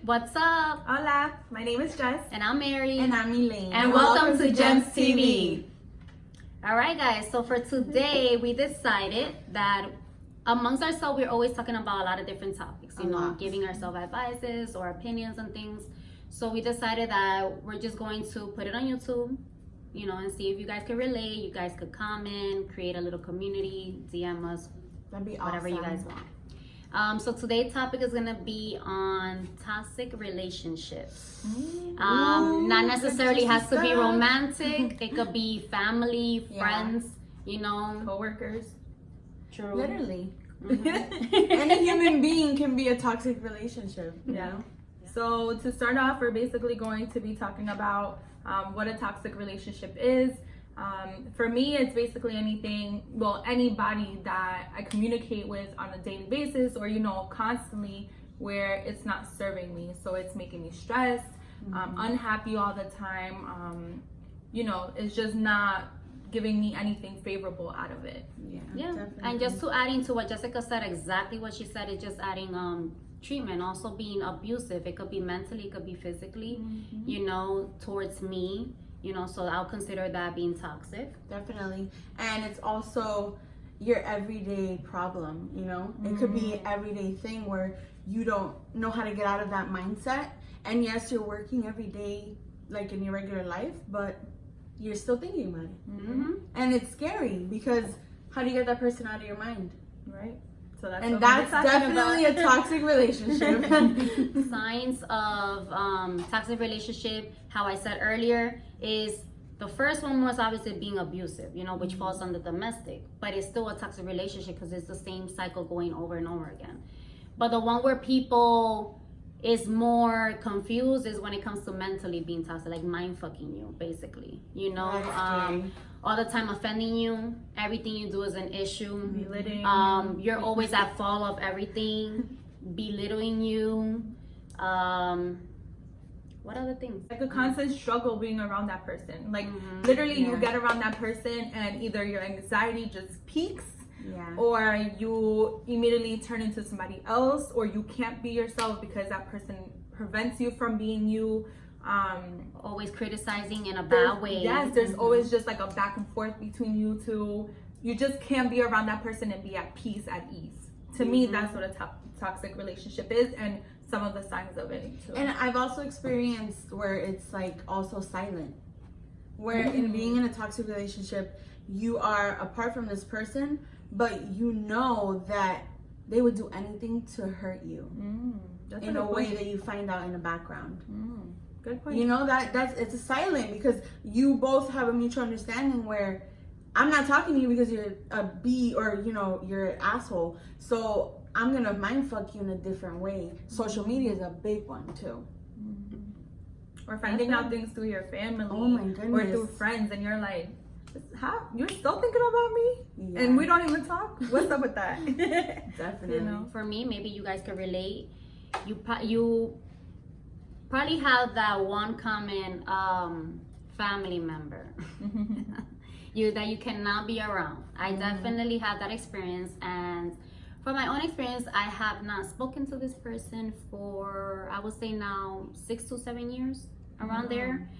What's up? Hola, my name is Jess. And I'm Mary. And I'm Elaine. And welcome to JEM'S TV. Alright guys, so for today we decided that amongst ourselves we're always talking about a lot of different topics, you know, giving ourselves advices or opinions and things. So we decided that we're just going to put it on YouTube, you know, and see if you guys could relate, you guys could comment, create a little community, DM us, That'd be whatever you guys want. So today's topic is gonna be on toxic relationships. Not necessarily has to be romantic. It could be family, friends, you know, Co-workers. True. Literally. Any human being can be a toxic relationship. Yeah. So to start off, we're basically going to be talking about what a toxic relationship is. For me, it's basically anybody that I communicate with on a daily basis or, you know, constantly, where it's not serving me. So it's making me stressed, unhappy all the time. You know, it's just not giving me anything favorable out of it. Yeah. Definitely. And just to add into what Jessica said, exactly what she said, is just adding treatment, also being abusive. It could be mentally, it could be physically, you know, towards me. You know, so I'll consider that being toxic. Definitely. And it's also your everyday problem, you know? It could be an everyday thing where you don't know how to get out of that mindset. And yes, you're working every day, like in your regular life, but you're still thinking about it. And it's scary because how do you get that person out of your mind? Right. So that's definitely a toxic relationship. Signs of toxic relationship, how I said earlier, is the first one was obviously being abusive, you know, which falls under domestic, but it's still a toxic relationship because it's the same cycle going over and over again. But the one where people is more confused is when it comes to mentally being toxic, like mind fucking you, basically, you know, all the time offending you, everything you do is an issue, belittling. You're always at fault of everything, belittling you. What other things? Like a constant struggle being around that person. Like literally you get around that person and either your anxiety just peaks, or you immediately turn into somebody else, or you can't be yourself because that person prevents you from being you. Always criticizing in a bad way. Yes, there's always just like a back and forth between you two. You just can't be around that person and be at peace, at ease. To me, that's what a toxic relationship is, and some of the signs of it too. And I've also experienced where it's like also silent, where in being in a toxic relationship, you are apart from this person, but you know that they would do anything to hurt you in a way that you find out in the background. Good point. You know, it's a silent, because you both have a mutual understanding where I'm not talking to you because you're a B or, you know, you're an asshole. So I'm gonna mind fuck you in a different way. Social media is a big one too. Or finding out things through your family, oh my goodness, or through friends, and you're like, "How you're still thinking about me?" And we don't even talk. What's up with that? Definitely. You know? For me, maybe you guys can relate. You probably have that one common family member that you cannot be around. I definitely have that experience, and from my own experience, I have not spoken to this person for, I would say now, 6 to 7 years, around there.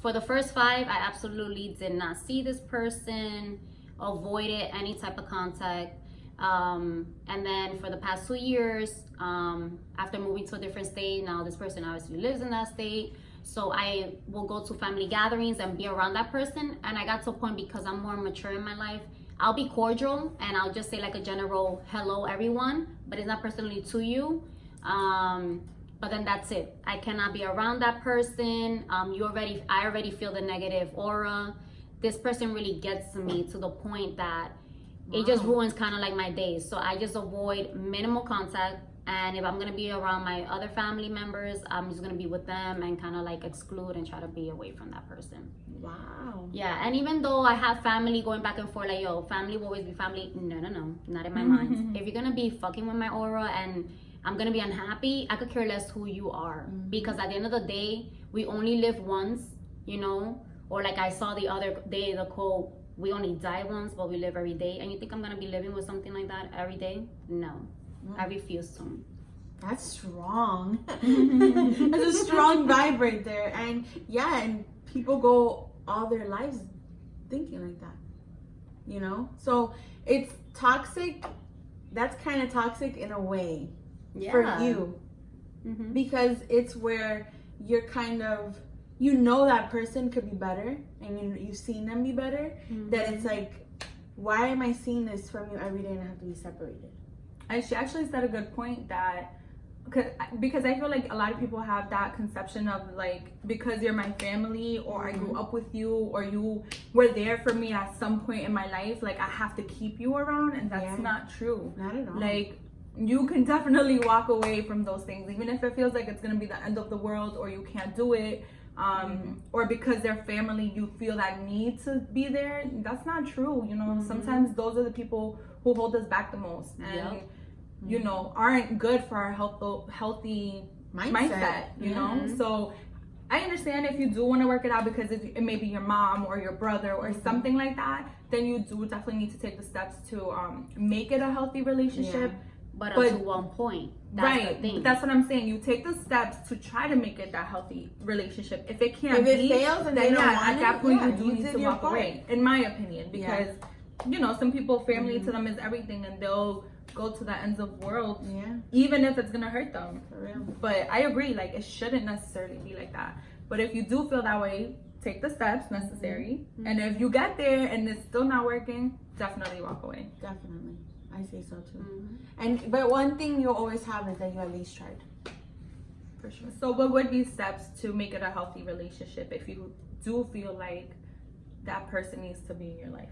For the first 5, I absolutely did not see this person, avoided any type of contact. And then for the past 2 years, after moving to a different state, now this person obviously lives in that state. So I will go to family gatherings and be around that person. And I got to a point, because I'm more mature in my life, I'll be cordial and I'll just say like a general hello everyone, but it's not personally to you. But then that's it. I cannot be around that person. I already feel the negative aura. This person really gets to me to the point that it just ruins kind of like my days. So I just avoid minimal contact. And if I'm gonna be around my other family members, I'm just gonna be with them and kind of like exclude and try to be away from that person. Wow. Yeah, and even though I have family going back and forth, like, yo, family will always be family. No, not in my mind. If you're gonna be fucking with my aura and I'm gonna be unhappy, I could care less who you are. Because at the end of the day, we only live once, you know? Or like I saw the other day, the quote, we only die once, but we live every day. And you think I'm gonna be living with something like that every day? No. I refuse to. That's strong. That's a strong vibe right there. And yeah, and people go all their lives thinking like that, you know? So it's toxic. That's kind of toxic in a way for you. Because it's where you're kind of, you know, that person could be better, and you've seen them be better, that it's like, why am I seeing this from you every day and I have to be separated? And she actually said a good point that, because I feel like a lot of people have that conception of like, because you're my family, or I grew up with you, or you were there for me at some point in my life, like I have to keep you around, and that's not true. Not at all. Like, you can definitely walk away from those things, even if it feels like it's gonna be the end of the world, or you can't do it, or because they're family you feel that need to be there. That's not true, you know. Sometimes those are the people who hold us back the most, and you know, aren't good for our healthy mindset, you know. So I understand if you do want to work it out because it may be your mom or your brother or something like that, then you do definitely need to take the steps to make it a healthy relationship. But up to one point. That's the thing. That's what I'm saying. You take the steps to try to make it that healthy relationship. If it can't if it fails and then at that point you do need to walk away, in my opinion, because you know, some people, family to them is everything, and they'll go to the ends of the world, even if it's gonna hurt them. For real. But I agree, like it shouldn't necessarily be like that. But if you do feel that way, take the steps necessary. And if you get there and it's still not working, definitely walk away. Definitely. I say so too. But one thing you'll always have is that you at least tried. For sure. So what would be steps to make it a healthy relationship if you do feel like that person needs to be in your life?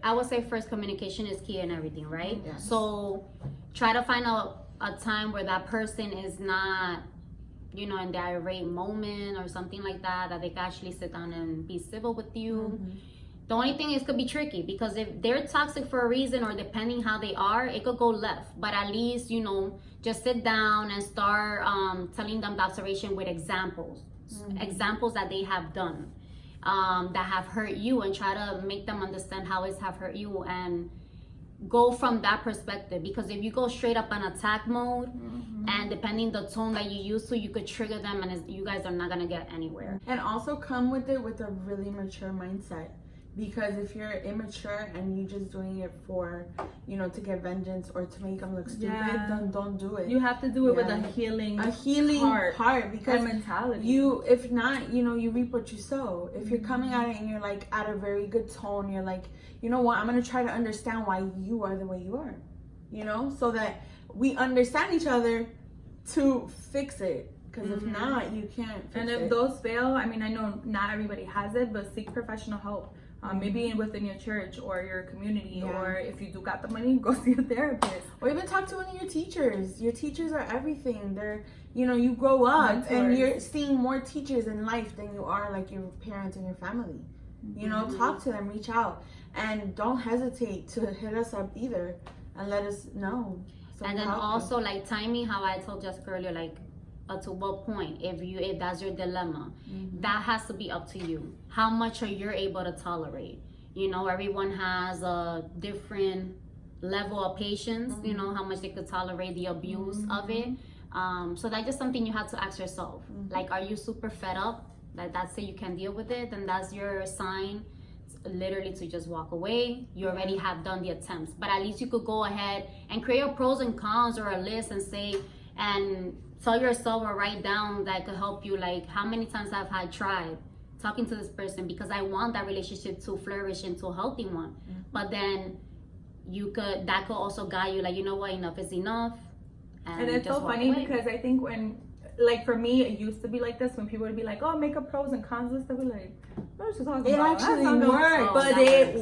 I would say first, communication is key in everything, right? Yes. So try to find a time where that person is not, you know, in the irate moment or something like that they can actually sit down and be civil with you. The only thing is, could be tricky, because if they're toxic for a reason, or depending how they are, it could go left. But at least, you know, just sit down and start telling them the observation with examples, examples that they have done that have hurt you, and try to make them understand how it's have hurt you, and go from that perspective. Because if you go straight up on attack mode, and depending the tone that you use to, you could trigger them, and you guys are not gonna get anywhere. And also come with it with a really mature mindset. Because if you're immature and you're just doing it for, you know, to get vengeance or to make them look stupid, then don't do it. You have to do it with a healing heart, because mentality. If not, you know, you reap what you sow. If you're coming at it and you're like at a very good tone, you're like, you know what, I'm gonna try to understand why you are the way you are, you know, so that we understand each other to fix it. Because if not, you can't fix and if those fail, I mean, I know not everybody has it, but seek professional help. Maybe within your church or your community, or if you do got the money, go see a therapist. Or even talk to one of your teachers. Your teachers are everything. They're, you know, you grow up and you're seeing more teachers in life than you are like your parents and your family. You know, talk to them, reach out, and don't hesitate to hit us up either and let us know. And then also like timing, how I told Jessica earlier, like to what point, if that's your dilemma, that has to be up to you. How much are you able to tolerate? You know, everyone has a different level of patience, you know, how much they could tolerate the abuse of it. So that's just something you have to ask yourself. Like, are you super fed up? Like, that's it, you can deal with it, then that's your sign literally to just walk away. You already have done the attempts, but at least you could go ahead and create a pros and cons or a list and say, and tell yourself or write down that could help you, like how many times have I tried talking to this person because I want that relationship to flourish into a healthy one. But then that could also guide you, like, you know what, enough is enough. And it's so funny because I think when, like, for me, it used to be like this when people would be like, oh, make a pros and cons list. I'd be like, what is she talking about? It actually works. But it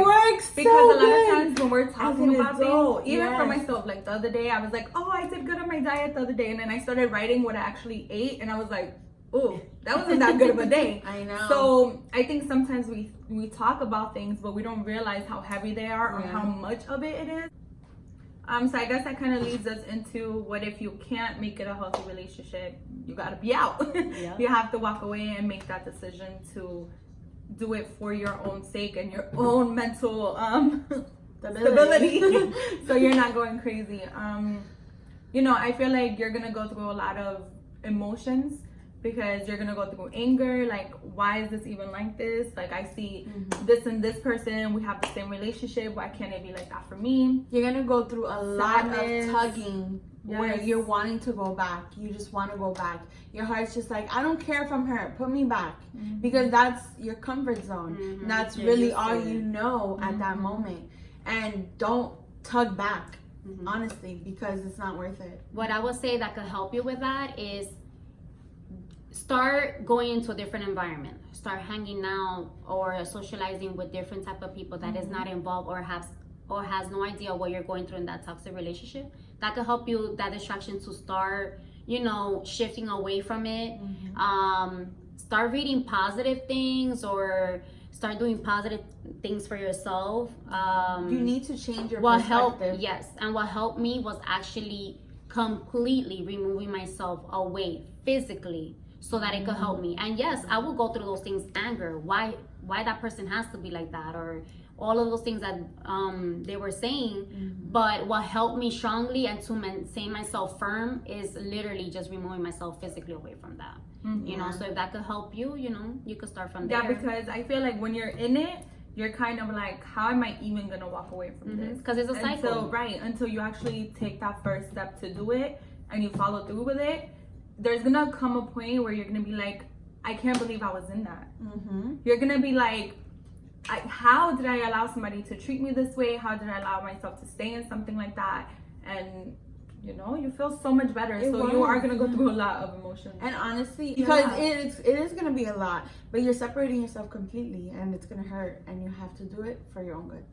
works. Because a lot of times when we're talking about things, even for myself, like the other day, I was like, oh, I did good on my diet the other day. And then I started writing what I actually ate. And I was like, oh, that wasn't that good of a day. I know. So I think sometimes we talk about things, but we don't realize how heavy they are or how much of it is. So I guess that kind of leads us into what if you can't make it a healthy relationship, you got to be out. You have to walk away and make that decision to do it for your own sake and your own mental stability. So you're not going crazy. you know, I feel like you're gonna go through a lot of emotions, because you're gonna go through anger, like, why is this even like this? Like, I see this and this person, we have the same relationship, why can't it be like that for me? You're gonna go through a lot of Sadness. tugging where Yes. you're wanting to go back. You just want to go back. Your heart's just like, I don't care if I'm hurt, put me back. Because that's your comfort zone. That's You're really used to all it. you know at that moment. And don't tug back, honestly, because it's not worth it. What I would say that could help you with that is start going into a different environment. Start hanging out or socializing with different type of people that is not involved or has no idea what you're going through in that toxic relationship. That could help you, that distraction, to start, you know, shifting away from it. Start reading positive things or start doing positive things for yourself. You need to change your What perspective. helped, yes, and what helped me was actually completely removing myself away physically so that it could help me. And yes, I will go through those things, anger, why that person has to be like that, or all of those things that they were saying. But what helped me strongly and to maintain myself firm is literally just removing myself physically away from that. You know, so if that could help you, you know, you could start from there. Yeah, because I feel like when you're in it, you're kind of like, how am I even gonna walk away from this? Because it's a cycle. Until you actually take that first step to do it and you follow through with it, there's gonna come a point where you're gonna be like, I can't believe I was in that. You're gonna be like, how did I allow somebody to treat me this way? How did I allow myself to stay in something like that? And you know, you feel so much better. You are gonna go through a lot of emotions. And honestly, because it is gonna be a lot, but you're separating yourself completely, and it's gonna hurt, and you have to do it for your own good.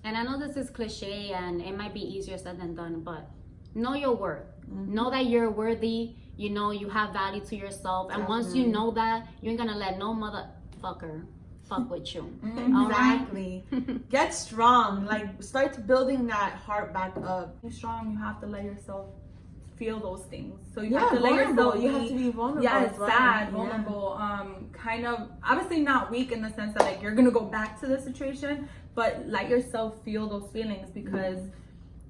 And I know this is cliche and it might be easier said than done, but know your worth. Know that you're worthy. You know you have value to yourself, and once you know that, you ain't gonna let no motherfucker fuck with you. Exactly. Get strong. Like, start building that heart back up. You're strong. You have to let yourself feel those things. So you Yeah, have to let yourself. You have to be vulnerable. Yeah, as well. sad, Yeah. vulnerable. Kind of obviously not weak in the sense that like you're gonna go back to the situation, but let yourself feel those feelings, because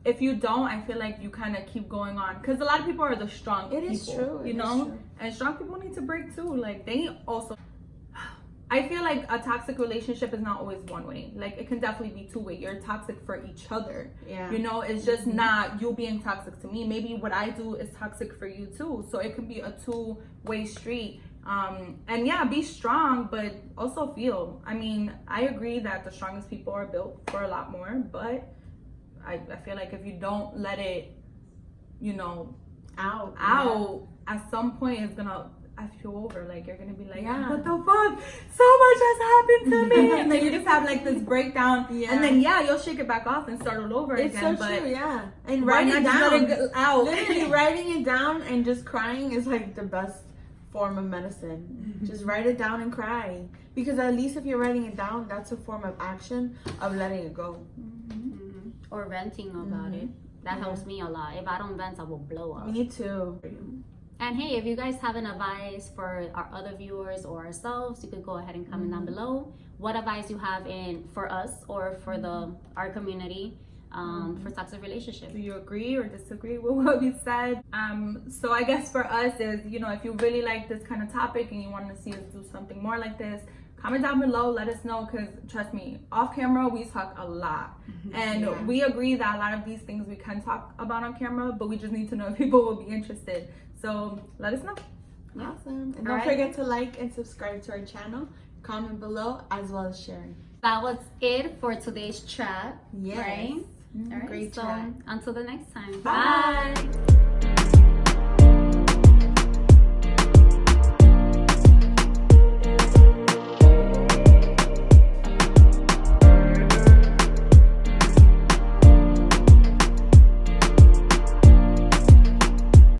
if you don't, I feel like you kind of keep going on. Because a lot of people are the strong people. It is true. You know, and strong people need to break too. Like they also. I feel like a toxic relationship is not always one way. Like it can definitely be two way. You're toxic for each other. Yeah. You know, it's just not you being toxic to me. Maybe what I do is toxic for you too. So it can be a two-way street. And yeah, be strong, but also feel. I mean, I agree that the strongest people are built for a lot more, but I feel like if you don't let it, you know, out, at some point it's gonna F you over. Like you're gonna be like, what the fuck? So much has happened to me, and then you just have like this breakdown, and then you'll shake it back off and start all over it's again. So but true, and why writing not it just down. let it out? Literally writing it down and just crying is like the best form of medicine. Just write it down and cry, because at least if you're writing it down, that's a form of action of letting it go. Or venting about it. That helps me a lot. If I don't vent, I will blow up. Me too. And hey, if you guys have an advice for our other viewers or ourselves, you could go ahead and comment down below what advice you have for us or for our community for toxic relationships. Do you agree or disagree with what we said? So I guess for us is, you know, if you really like this kind of topic and you want to see us do something more like this, comment down below, let us know, because trust me, off camera we talk a lot, and we agree that a lot of these things we can talk about on camera, but we just need to know if people will be interested. So let us know. Awesome. And don't forget to like and subscribe to our channel, comment below, as well as sharing. That was it for today's chat. Yes. Right? All right. Great so chat. until the next time. Bye. Bye.